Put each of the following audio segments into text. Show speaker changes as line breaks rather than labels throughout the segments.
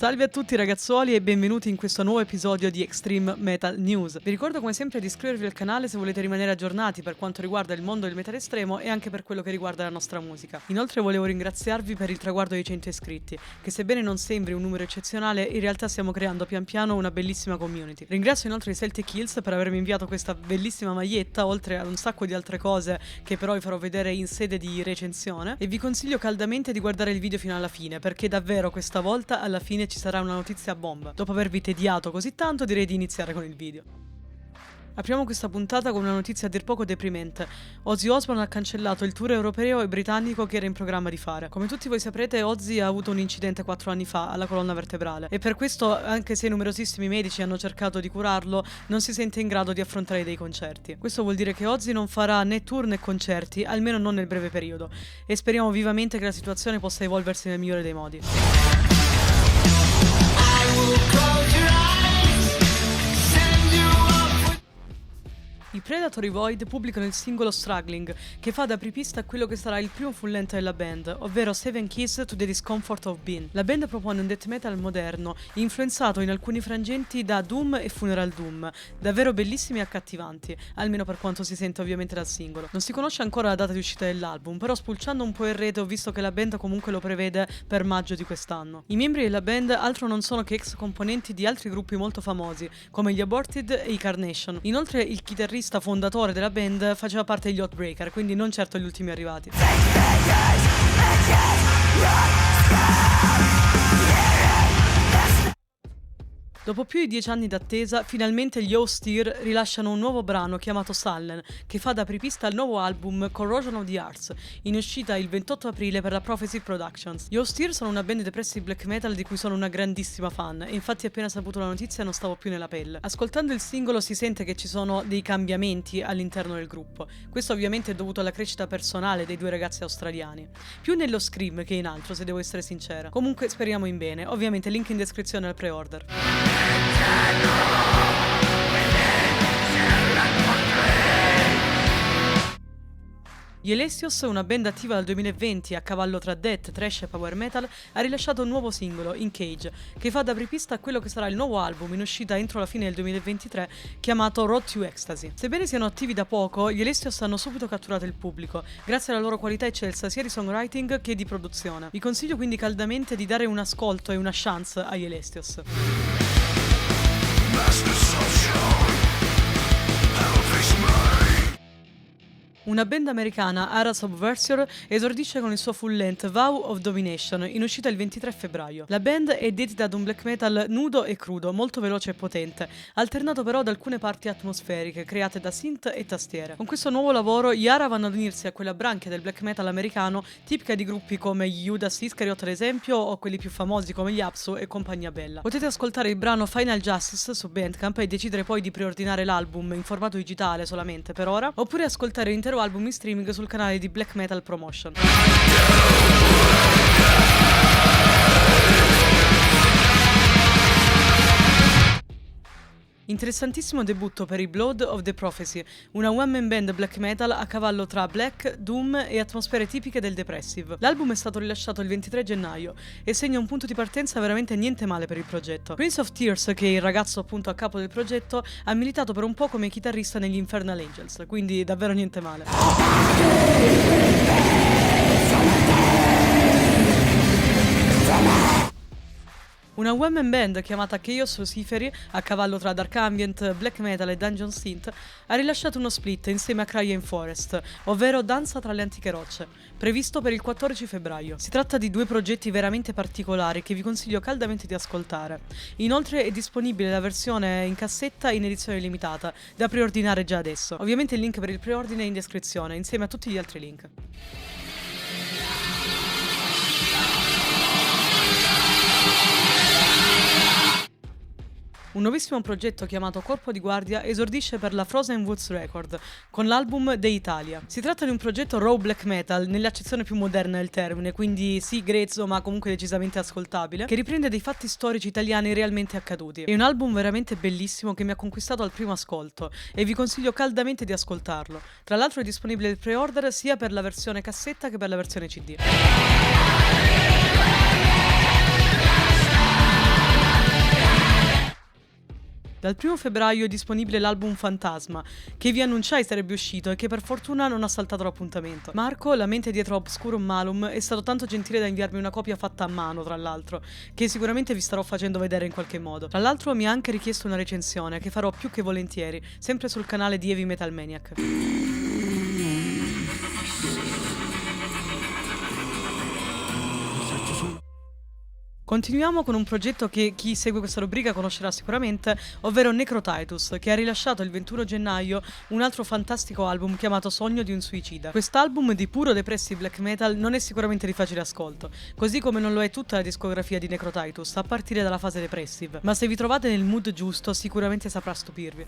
Salve a tutti ragazzuoli e benvenuti in questo nuovo episodio di Extreme Metal News. Vi ricordo come sempre di iscrivervi al canale se volete rimanere aggiornati per quanto riguarda il mondo del metal estremo e anche per quello che riguarda la nostra musica. Inoltre volevo ringraziarvi per il traguardo dei 100 iscritti, che sebbene non sembri un numero eccezionale, in realtà stiamo creando pian piano una bellissima community. Ringrazio inoltre i Celtic Hills per avermi inviato questa bellissima maglietta, oltre ad un sacco di altre cose che però vi farò vedere in sede di recensione, e vi consiglio caldamente di guardare il video fino alla fine, perché davvero questa volta alla fine ci sarà una notizia bomba. Dopo avervi tediato così tanto, direi di iniziare con il video. Apriamo questa puntata con una notizia a dir poco deprimente. Ozzy Osbourne ha cancellato il tour europeo e britannico che era in programma di fare. Come tutti voi saprete, Ozzy ha avuto un incidente 4 anni fa alla colonna vertebrale e per questo, anche se numerosissimi medici hanno cercato di curarlo, non si sente in grado di affrontare dei concerti. Questo vuol dire che Ozzy non farà né tour né concerti, almeno non nel breve periodo, e speriamo vivamente che la situazione possa evolversi nel migliore dei modi. I Predatory Void pubblicano il singolo Struggling, che fa da apripista a quello che sarà il primo full length della band, ovvero Seven Keys to the Discomfort of Being. La band propone un death metal moderno, influenzato in alcuni frangenti da Doom e Funeral Doom, davvero bellissimi e accattivanti, almeno per quanto si sente ovviamente dal singolo. Non si conosce ancora la data di uscita dell'album, però spulciando un po' in rete ho visto che la band comunque lo prevede per maggio di quest'anno. I membri della band altro non sono che ex componenti di altri gruppi molto famosi, come gli Aborted e i Carnation. Inoltre il chitarrista fondatore della band faceva parte degli Outbreaker, quindi non certo gli ultimi arrivati. Dopo più di 10 anni d'attesa, finalmente gli Austere rilasciano un nuovo brano chiamato Sullen, che fa da apripista al nuovo album Corrosion of the Arts, in uscita il 28 aprile per la Prophecy Productions. Gli Austere sono una band depressive black metal di cui sono una grandissima fan, e infatti appena saputo la notizia non stavo più nella pelle. Ascoltando il singolo si sente che ci sono dei cambiamenti all'interno del gruppo. Questo ovviamente è dovuto alla crescita personale dei due ragazzi australiani. Più nello scream che in altro, se devo essere sincera. Comunque speriamo in bene, ovviamente link in descrizione al pre-order. Gli Elestios, una band attiva dal 2020 a cavallo tra death, trash e power metal, ha rilasciato un nuovo singolo, In Cage, che fa da apripista a quello che sarà il nuovo album in uscita entro la fine del 2023 chiamato Road to Ecstasy. Sebbene siano attivi da poco, gli Elestios hanno subito catturato il pubblico, grazie alla loro qualità eccelsa sia di songwriting che di produzione. Vi consiglio quindi caldamente di dare un ascolto e una chance agli Elestios. Una band americana, Ara Subversior, esordisce con il suo full length Vow of Domination, in uscita il 23 febbraio. La band è dedita ad un black metal nudo e crudo, molto veloce e potente, alternato però da alcune parti atmosferiche create da synth e tastiere. Con questo nuovo lavoro gli Ara vanno ad unirsi a quella branchia del black metal americano tipica di gruppi come gli Judas Iscariot ad esempio, o quelli più famosi come gli Apsu e compagnia bella. Potete ascoltare il brano Final Justice su Bandcamp e decidere poi di preordinare l'album in formato digitale solamente per ora, oppure ascoltare l'intero album in streaming sul canale di Black Metal Promotion. Interessantissimo debutto per i Blood of the Prophecy, una one-man band black metal a cavallo tra black, doom e atmosfere tipiche del depressive. L'album è stato rilasciato il 23 gennaio e segna un punto di partenza veramente niente male per il progetto. Prince of Tears, che è il ragazzo appunto a capo del progetto, ha militato per un po' come chitarrista negli Infernal Angels, quindi davvero niente male. Una one-man band chiamata Chaos Luciferi, a cavallo tra dark ambient, black metal e dungeon synth, ha rilasciato uno split insieme a Cry in Forest, ovvero Danza tra le antiche rocce, previsto per il 14 febbraio. Si tratta di due progetti veramente particolari che vi consiglio caldamente di ascoltare. Inoltre è disponibile la versione in cassetta in edizione limitata, da preordinare già adesso. Ovviamente il link per il preordine è in descrizione, insieme a tutti gli altri link. Un nuovissimo progetto chiamato Corpo di Guardia esordisce per la Frozen Woods Record con l'album The Italia. Si tratta di un progetto raw black metal nell'accezione più moderna del termine, quindi sì grezzo ma comunque decisamente ascoltabile, che riprende dei fatti storici italiani realmente accaduti. È un album veramente bellissimo che mi ha conquistato al primo ascolto e vi consiglio caldamente di ascoltarlo. Tra l'altro è disponibile il pre-order sia per la versione cassetta che per la versione CD. Dal 1 febbraio è disponibile l'album Fantasma, che vi annunciai sarebbe uscito e che per fortuna non ha saltato l'appuntamento. Marco, la mente dietro Obscurum Malum, è stato tanto gentile da inviarmi una copia fatta a mano, tra l'altro, che sicuramente vi starò facendo vedere in qualche modo. Tra l'altro mi ha anche richiesto una recensione, che farò più che volentieri, sempre sul canale di Heavy Metal Maniac. Continuiamo con un progetto che chi segue questa rubrica conoscerà sicuramente, ovvero Necrotitus, che ha rilasciato il 21 gennaio un altro fantastico album chiamato Sogno di un suicida. Quest'album di puro depressive black metal non è sicuramente di facile ascolto, così come non lo è tutta la discografia di Necrotitus, a partire dalla fase depressive, ma se vi trovate nel mood giusto sicuramente saprà stupirvi.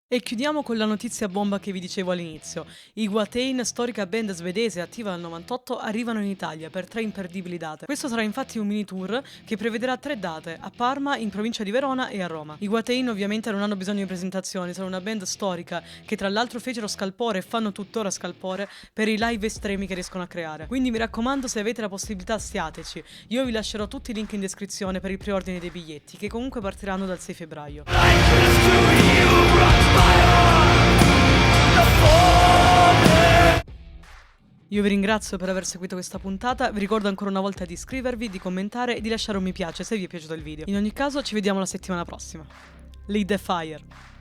E chiudiamo con la notizia bomba che vi dicevo all'inizio. I Watain, storica band svedese attiva dal 98, arrivano in Italia per 3 imperdibili date. Questo sarà infatti un mini tour che prevederà 3 date, a Parma, in provincia di Verona e a Roma. I Watain ovviamente non hanno bisogno di presentazioni, sono una band storica che tra l'altro fecero scalpore e fanno tuttora scalpore per i live estremi che riescono a creare. Quindi mi raccomando, se avete la possibilità stiateci. Io vi lascerò tutti i link in descrizione per il preordine dei biglietti, che comunque partiranno dal 6 febbraio. Io vi ringrazio per aver seguito questa puntata, vi ricordo ancora una volta di iscrivervi, di commentare e di lasciare un mi piace se vi è piaciuto il video. In ogni caso ci vediamo la settimana prossima. Lead the Fire!